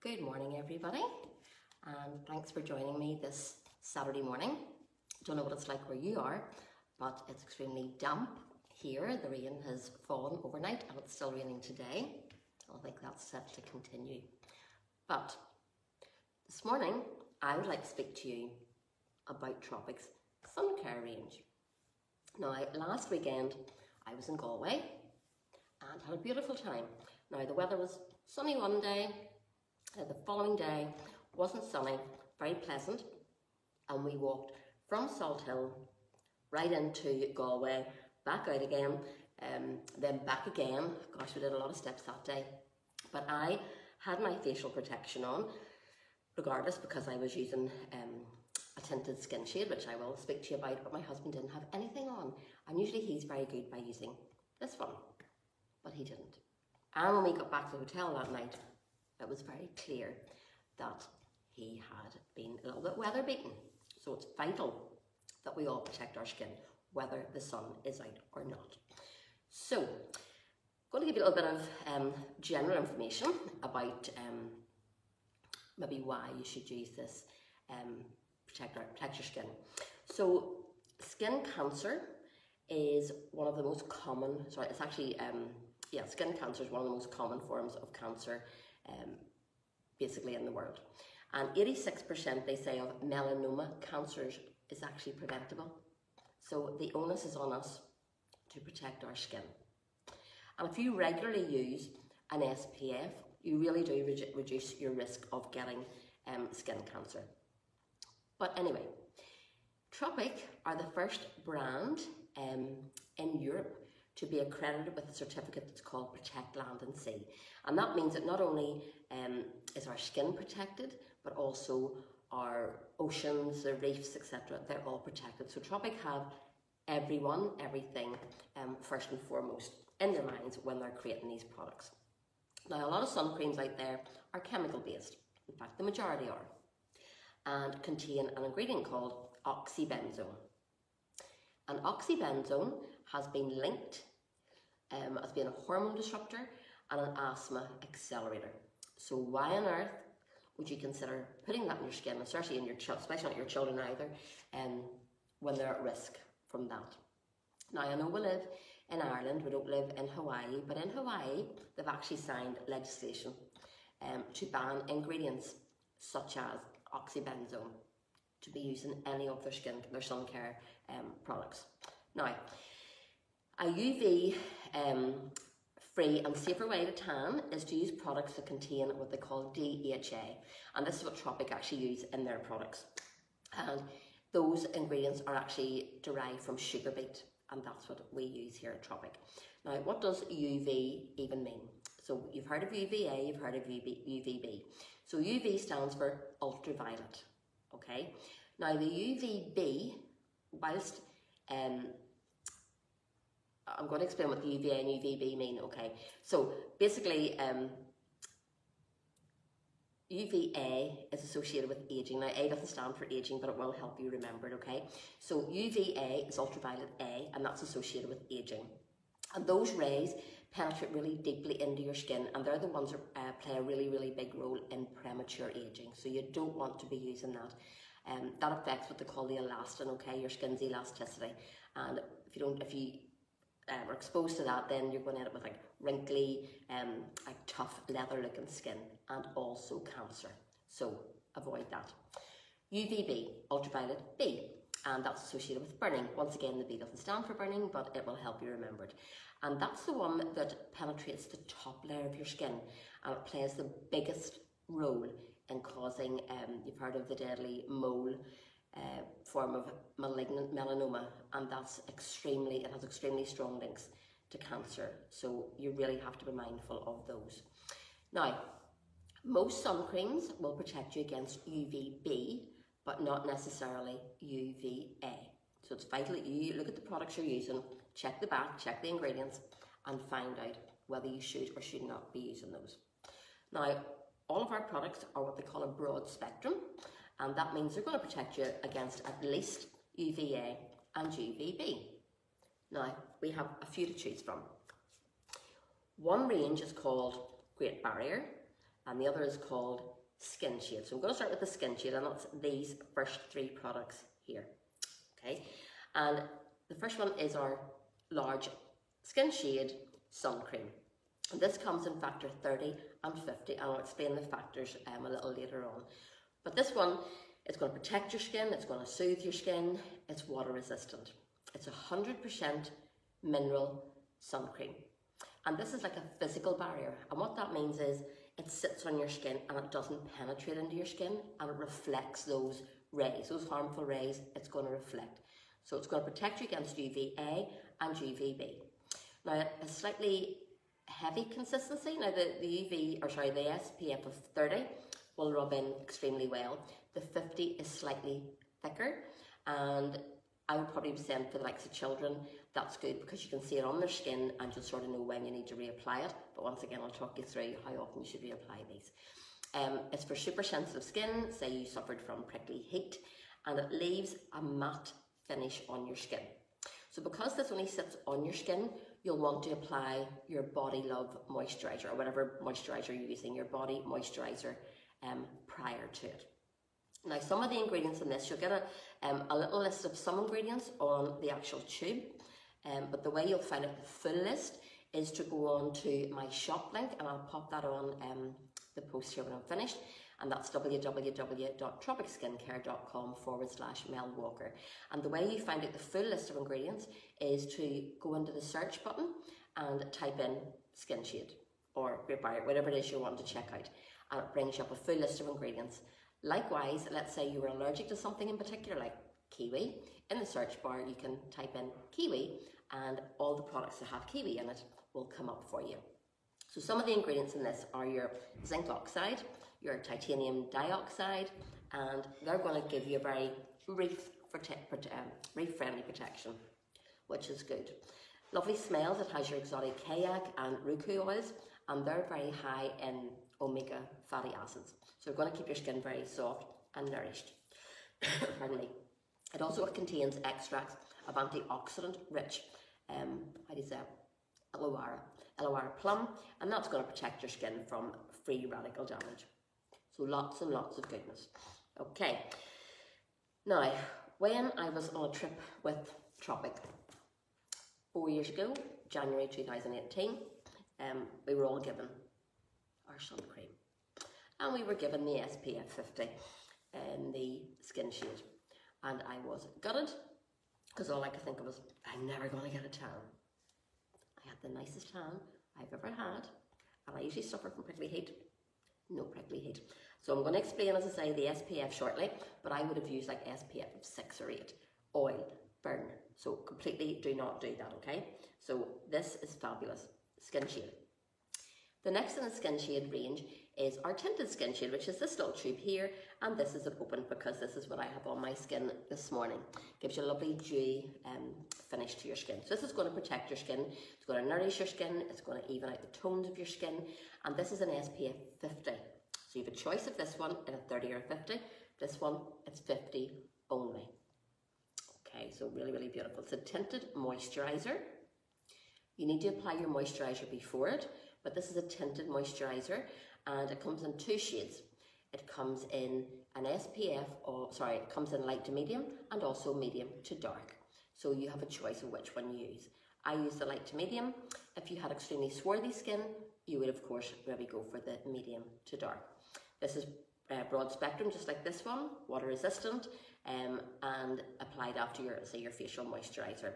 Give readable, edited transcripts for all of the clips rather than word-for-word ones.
Good morning, everybody, and thanks for joining me this Saturday morning. Don't know what it's like where you are, but it's extremely damp here. The rain has fallen overnight and it's still raining today. I think that's set to continue. But this morning, I would like to speak to you about Tropic's sun care range. Now, last weekend, I was in Galway and had a beautiful time. Now, the weather was sunny one day, the following day wasn't sunny, very pleasant, and we walked from Salthill right into Galway, back out again, then back again. Gosh, we did a lot of steps that day. But I had my facial protection on, regardless, because I was using a tinted skin shade, which I will speak to you about, but my husband didn't have anything on. And usually he's very good by using this one, but he didn't. And when we got back to the hotel that night, it was very clear that he had been a little bit weather beaten. So it's vital that we all protect our skin, whether the sun is out or not. So, I'm going to give you a little bit of general information about maybe why you should use this protect your skin. So, skin cancer is one of the most common, skin cancer is one of the most common forms of cancer basically in the world. And 86% they say of melanoma cancers is actually preventable. So the onus is on us to protect our skin. And if you regularly use an SPF, you really do reduce your risk of getting skin cancer. But anyway, Tropic are the first brand in Europe to be accredited with a certificate that's called Protect Land and Sea. And that means that not only is our skin protected, but also our oceans, the reefs, etc., they're all protected. So Tropic have everything first and foremost in their minds when they're creating these products. Now, a lot of sun creams out there are chemical based. In fact, the majority are, and contain an ingredient called oxybenzone. And oxybenzone has been linked as being a hormone disruptor and an asthma accelerator. So why on earth would you consider putting that in your skin, especially in especially not your children either, when they're at risk from that? Now, I know we live in Ireland, we don't live in Hawaii, but in Hawaii they've actually signed legislation to ban ingredients such as oxybenzone to be used in any of their sun care products. Now, a UV free and safer way to tan is to use products that contain what they call DHA, and this is what Tropic actually use in their products. And those ingredients are actually derived from sugar beet, and that's what we use here at Tropic. Now, what does UV even mean? So you've heard of UVA, you've heard of UVB. So UV stands for ultraviolet, okay? Now the UVB, whilst I'm going to explain what the UVA and UVB mean, okay? So basically, UVA is associated with aging. Now, A doesn't stand for aging, but it will help you remember it, okay? So UVA is ultraviolet A, and that's associated with aging. And those rays penetrate really deeply into your skin, and they're the ones that play a really big role in premature aging. So you don't want to be using that. That affects what they call the elastin, okay? Your skin's elasticity. And if you are exposed to that, then you're going to end up with like wrinkly, like tough leather looking skin, and also cancer. So avoid that. UVB, ultraviolet B, and that's associated with burning. Once again, the B doesn't stand for burning, but it will help you remember it. And that's the one that penetrates the top layer of your skin, and it plays the biggest role in causing, you've heard of the deadly mole form of malignant melanoma, and it has extremely strong links to cancer. So you really have to be mindful of those. Now, most sun creams will protect you against UVB, but not necessarily UVA. So it's vital that you look at the products you're using, check the back, check the ingredients, and find out whether you should or should not be using those. Now, all of our products are what they call a broad spectrum, and that means they're going to protect you against at least UVA and UVB. Now, we have a few to choose from. One range is called Great Barrier, and the other is called Skin Shade. So I'm going to start with the Skin Shade, and that's these first 3 products here. Okay, and the first one is our large Skin Shade Sun Cream. And this comes in factor 30 and 50, and I'll explain the factors a little later on. But this one, it's going to protect your skin, it's going to soothe your skin, it's water resistant. It's 100% mineral sun cream. And this is like a physical barrier. And what that means is it sits on your skin and it doesn't penetrate into your skin, and it reflects those rays, those harmful rays, it's going to reflect. So it's going to protect you against UVA and UVB. Now, a slightly heavy consistency. Now, the SPF of 30 will rub in extremely well. The 50 is slightly thicker, and I would probably be saying for the likes of children, that's good because you can see it on their skin and you'll sort of know when you need to reapply it. But once again, I'll talk you through how often you should reapply these. It's for super sensitive skin, say you suffered from prickly heat, and it leaves a matte finish on your skin. So because this only sits on your skin, you'll want to apply your Body Love moisturiser, or whatever moisturiser you're using, your body moisturiser prior to it. Now, some of the ingredients in this, you'll get a little list of some ingredients on the actual tube, but the way you'll find out the full list is to go on to my shop link, and I'll pop that on the post here when I'm finished, and that's www.tropicskincare.com/Mel Walker. And the way you find out the full list of ingredients is to go into the search button and type in Skin Shade or Great Barrier, whatever it is you want to check out, and it brings you up a full list of ingredients. Likewise, let's say you were allergic to something in particular, like kiwi. In the search bar, you can type in kiwi, and all the products that have kiwi in it will come up for you. So some of the ingredients in this are your zinc oxide, your titanium dioxide, and they're going to give you a very reef-friendly protection, which is good. Lovely smells. It has your exotic kayak and ruku oils, and they're very high in omega fatty acids. So you're going to keep your skin very soft and nourished. Pardon me. It also contains extracts of antioxidant-rich, Illawarra plum, and that's going to protect your skin from free radical damage. So lots and lots of goodness. Okay. Now, when I was on a trip with Tropic 4 years ago, January 2018, we were all given our sun cream. And we were given the SPF 50 in the Skin Shade. And I was gutted, because all I could think of was, I'm never going to get a tan. I had the nicest tan I've ever had, and I usually suffer from prickly heat. No prickly heat. So I'm going to explain, as I say, the SPF shortly, but I would have used like SPF of 6 or 8. Oil, burn. So completely do not do that, okay? So this is fabulous. Skin Shade. The next in the Skin Shade range is our tinted Skin Shade, which is this little tube here, and this is open because this is what I have on my skin this morning. Gives you a lovely dewy finish to your skin. So this is going to protect your skin, it's going to nourish your skin, it's going to even out the tones of your skin, and this is an SPF 50. So you have a choice of this one in a 30 or a 50. This one, it's 50 only. Okay, so really, really beautiful. It's a tinted moisturiser. You need to apply your moisturiser before it, but this is a tinted moisturiser, and it comes in 2 shades. It comes in an SPF, it comes in light to medium and also medium to dark. So you have a choice of which one you use. I use the light to medium. If you had extremely swarthy skin, you would of course maybe go for the medium to dark. This is broad spectrum, just like this one, water resistant, and applied after your facial moisturiser.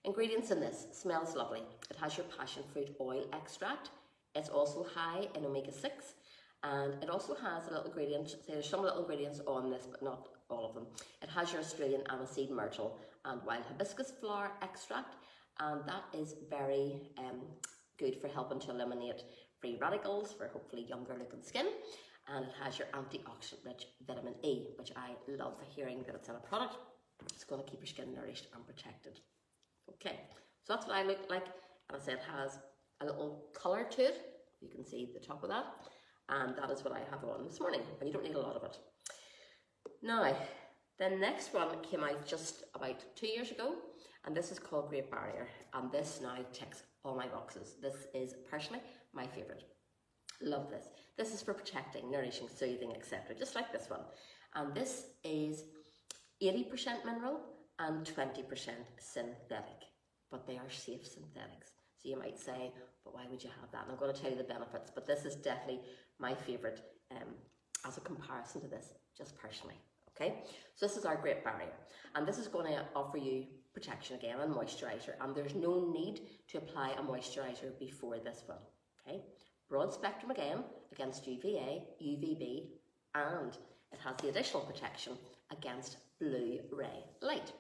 Ingredients in this: smells lovely. It has your passion fruit oil extract. It's also high in omega-6, and it also has a little ingredient, there's some little ingredients on this, but not all of them. It has your Australian aniseed myrtle and wild hibiscus flower extract, and that is very good for helping to eliminate free radicals for hopefully younger looking skin. And it has your antioxidant rich vitamin E, which I love hearing that it's in a product. It's going to keep your skin nourished and protected. Okay, so that's what I look like, and I said it has a little colour to it. You can see the top of that, and that is what I have on this morning, and you don't need a lot of it. Now, the next one came out just about 2 years ago, and this is called Great Barrier, and this now ticks all my boxes. This is personally my favourite. Love this. This is for protecting, nourishing, soothing, etc. Just like this one. And this is 80% mineral and 20% synthetic. But they are safe synthetics. So you might say, but why would you have that? And I'm going to tell you the benefits, but this is definitely my favourite as a comparison to this, just personally. Okay, so this is our Great Barrier, and this is going to offer you protection again and moisturiser, and there's no need to apply a moisturiser before this one. Okay, broad spectrum again against UVA, UVB, and it has the additional protection against blue ray light.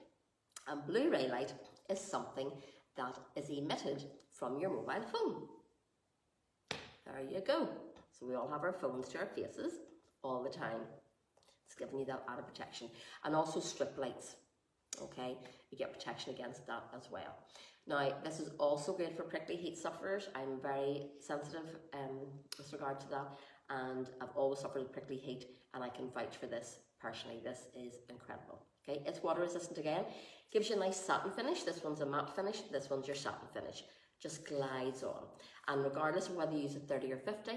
And blue ray light is something that is emitted from your mobile phone. There you go. So we all have our phones to our faces all the time. It's giving you that added protection. And also strip lights. Okay, you get protection against that as well. Now, this is also great for prickly heat sufferers. I'm very sensitive with regard to that, and I've always suffered with prickly heat, and I can vouch for this personally. This is incredible. Okay, it's water resistant again. Gives you a nice satin finish. This one's a matte finish. This one's your satin finish. Just glides on. And regardless of whether you use a 30 or 50,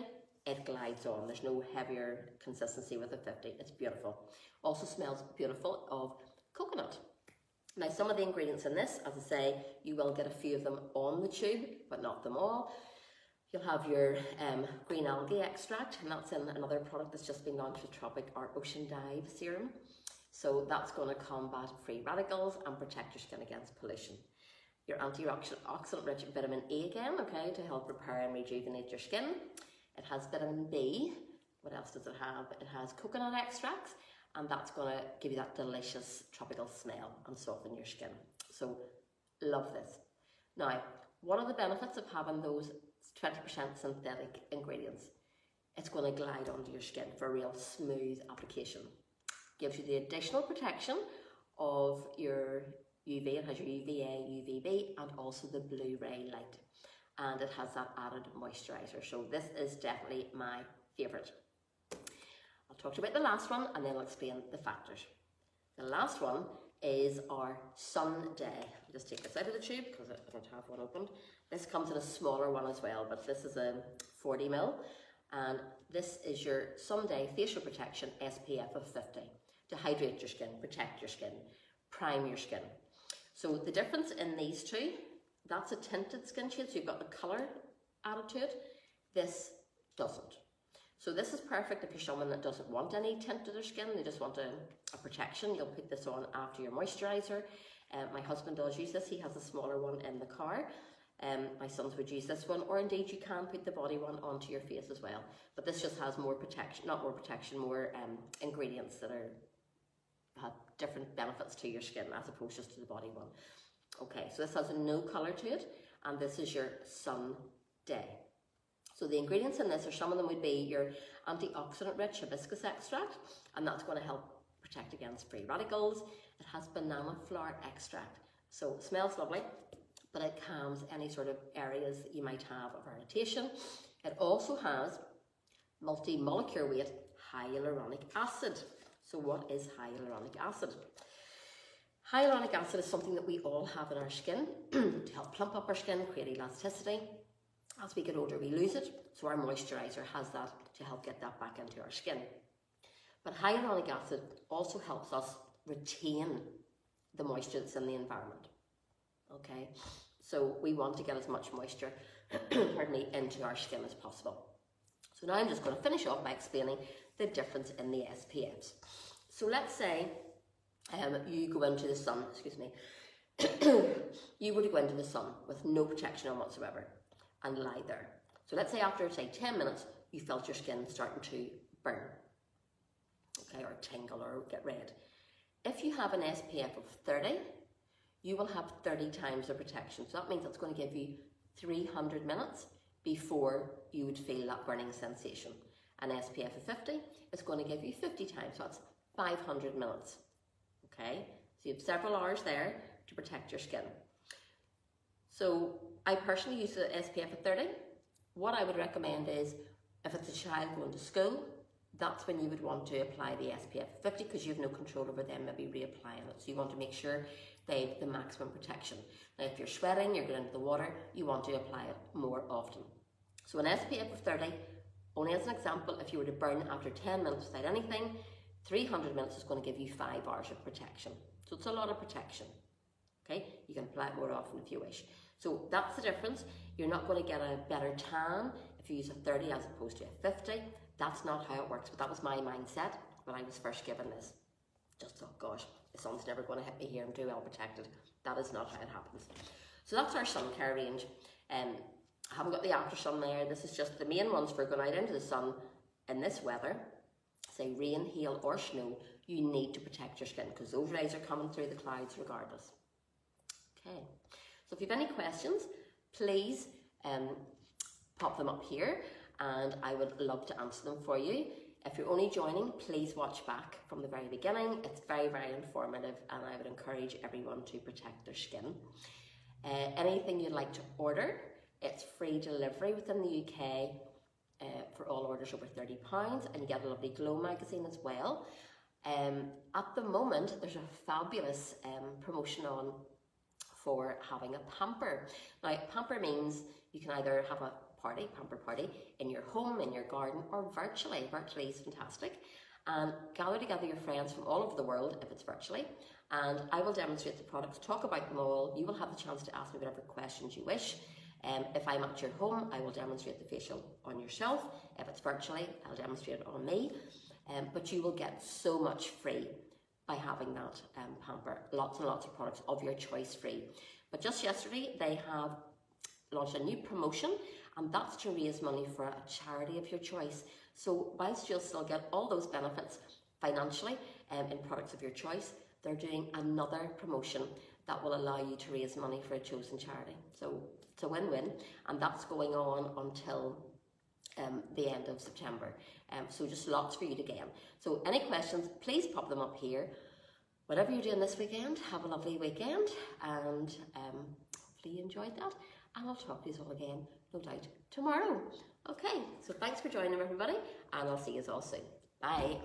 it glides on. There's no heavier consistency with a 50. It's beautiful. Also smells beautiful of coconut. Now, some of the ingredients in this, as I say, you will get a few of them on the tube, but not them all. You'll have your green algae extract, and that's in another product that's just been launched with Tropic, our Ocean Dive Serum. So that's going to combat free radicals and protect your skin against pollution. Your antioxidant rich vitamin A again, okay, to help repair and rejuvenate your skin. It has vitamin B. What else does it have? It has coconut extracts, and that's going to give you that delicious tropical smell and soften your skin. So, love this. Now, what are the benefits of having those 20% synthetic ingredients? It's going to glide onto your skin for a real smooth application. Gives you the additional protection of your UV. It has your UVA, UVB, and also the blue ray light. And it has that added moisturiser. So this is definitely my favourite. I'll talk to you about the last one, and then I'll explain the factors. The last one is our Sunday. I'll just take this out of the tube because I don't have one opened. This comes in a smaller one as well, but this is a 40 ml. And this is your Sunday Facial Protection SPF of 50 to hydrate your skin, protect your skin, prime your skin. So the difference in these two, that's a tinted skin shade, so you've got the colour added to it. This doesn't. So this is perfect if you're someone that doesn't want any tint to their skin, they just want a protection. You'll put this on after your moisturiser. My husband does use this, he has a smaller one in the car. My sons would use this one, or indeed you can put the body one onto your face as well. But this just has more protection, not more protection, more ingredients that have different benefits to your skin as opposed just to the body one. Okay, so this has no colour to it, and this is your Sunday. So the ingredients in this, or some of them would be your antioxidant rich hibiscus extract, and that's going to help protect against free radicals. It has banana flower extract, so it smells lovely, but it calms any sort of areas that you might have of irritation. It also has multi-molecular weight hyaluronic acid. So what is hyaluronic acid? Hyaluronic acid is something that we all have in our skin to help plump up our skin, create elasticity. As we get older, we lose it, so our moisturiser has that to help get that back into our skin. But hyaluronic acid also helps us retain the moisture that's in the environment. Okay, so we want to get as much moisture, pardon me, into our skin as possible. So now I'm just going to finish off by explaining the difference in the SPFs. So let's say you go into the sun, excuse me, you were to go into the sun with no protection on whatsoever and lie there. So let's say after, say, 10 minutes, you felt your skin starting to burn, okay, or tingle or get red. If you have an SPF of 30, you will have 30 times the protection. So that means it's going to give you 300 minutes before you would feel that burning sensation. An SPF of 50 is going to give you 50 times, so that's 500 minutes. Okay, so you have several hours there to protect your skin. So I personally use the SPF of 30. What I would recommend is, if it's a child going to school, that's when you would want to apply the SPF 50 because you have no control over them maybe reapplying it. So you want to make sure they have the maximum protection. Now if you're sweating, you're going into the water, you want to apply it more often. So an SPF of 30 Only as an example, if you were to burn after 10 minutes without anything, 300 minutes is going to give you 5 hours of protection. So it's a lot of protection. Okay, you can apply it more often if you wish. So that's the difference. You're not going to get a better tan if you use a 30 as opposed to a 50. That's not how it works, but that was my mindset when I was first given this. Just thought, gosh, the sun's never going to hit me here, I'm too well protected. That is not how it happens. So that's our sun care range. I haven't got the after sun there. This is just the main ones for going out into the sun in this weather. Say rain, hail or snow, you need to protect your skin because those rays are coming through the clouds regardless. Okay, so if you have any questions, please pop them up here and I would love to answer them for you. If you're only joining, please watch back from the very beginning. It's very, very informative and I would encourage everyone to protect their skin. Anything you'd like to order, it's free delivery within the UK for all orders over £30 and you get a lovely Glow magazine as well. At the moment, there's a fabulous promotion on for having a pamper. Now, pamper means you can either have a party, pamper party, in your home, in your garden, or virtually. Virtually is fantastic. And gather together your friends from all over the world, if it's virtually, and I will demonstrate the products, talk about them all. You will have the chance to ask me whatever questions you wish. If I'm at your home, I will demonstrate the facial on yourself. If it's virtually, I'll demonstrate it on me. But you will get so much free by having that pamper. Lots and lots of products of your choice free. But just yesterday, they have launched a new promotion, and that's to raise money for a charity of your choice. So whilst you'll still get all those benefits financially in products of your choice, they're doing another promotion that will allow you to raise money for a chosen charity. So it's a win-win, and that's going on until the end of September. So just lots for you to gain. So any questions, please pop them up here. Whatever you're doing this weekend, have a lovely weekend, and hopefully you enjoyed that. And I'll talk to you all again, no doubt, tomorrow. Okay, so thanks for joining everybody, and I'll see you all soon. Bye.